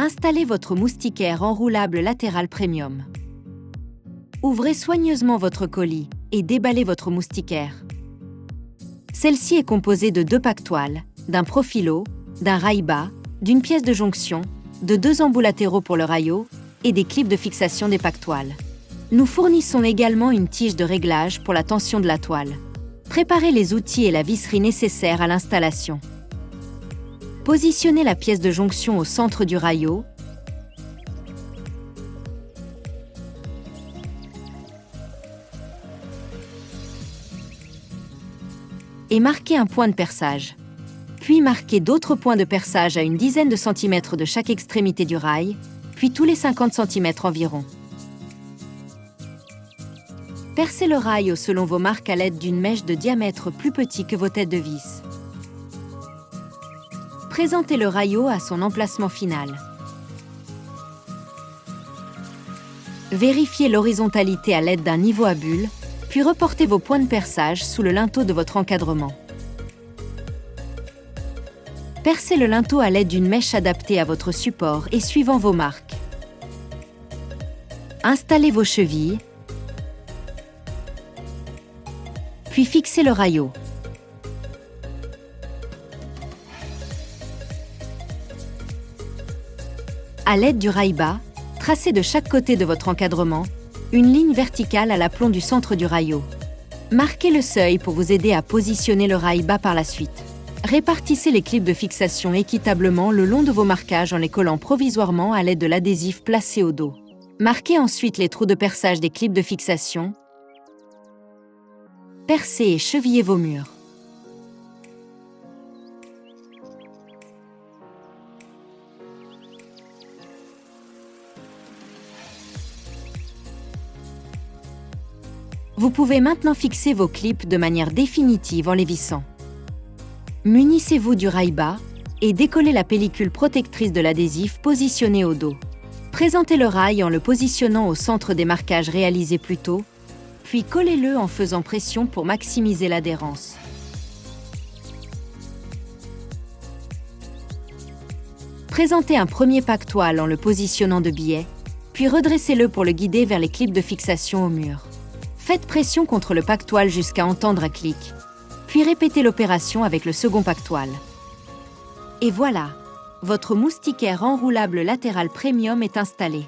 Installez votre moustiquaire enroulable latéral premium. Ouvrez soigneusement votre colis et déballez votre moustiquaire. Celle-ci est composée de 2 pactoiles, d'un profilo, d'un rail-bas, d'une pièce de jonction, de 2 embouts latéraux pour le raillot et des clips de fixation des pactoiles. Nous fournissons également une tige de réglage pour la tension de la toile. Préparez les outils et la visserie nécessaires à l'installation. Positionnez la pièce de jonction au centre du raillot. Et marquez un point de perçage. Puis marquez d'autres points de perçage à une dizaine de centimètres de chaque extrémité du rail, puis tous les 50 cm environ. Percez le rail selon vos marques à l'aide d'une mèche de diamètre plus petit que vos têtes de vis. Présentez le raillot à son emplacement final. Vérifiez l'horizontalité à l'aide d'un niveau à bulles, puis reportez vos points de perçage sous le linteau de votre encadrement. Percez le linteau à l'aide d'une mèche adaptée à votre support et suivant vos marques. Installez vos chevilles, puis fixez le raillot. À l'aide du rail-bas, tracez de chaque côté de votre encadrement une ligne verticale à l'aplomb du centre du raillot. Marquez le seuil pour vous aider à positionner le rail-bas par la suite. Répartissez les clips de fixation équitablement le long de vos marquages en les collant provisoirement à l'aide de l'adhésif placé au dos. Marquez ensuite les trous de perçage des clips de fixation. Percez et chevillez vos murs. Vous pouvez maintenant fixer vos clips de manière définitive en les vissant. Munissez-vous du rail-bas et décollez la pellicule protectrice de l'adhésif positionnée au dos. Présentez le rail en le positionnant au centre des marquages réalisés plus tôt, puis collez-le en faisant pression pour maximiser l'adhérence. Présentez un premier pactoile en le positionnant de biais, puis redressez-le pour le guider vers les clips de fixation au mur. Faites pression contre le pactoile jusqu'à entendre un clic, puis répétez l'opération avec le second pactoile. Et voilà, votre moustiquaire enroulable latéral premium est installé.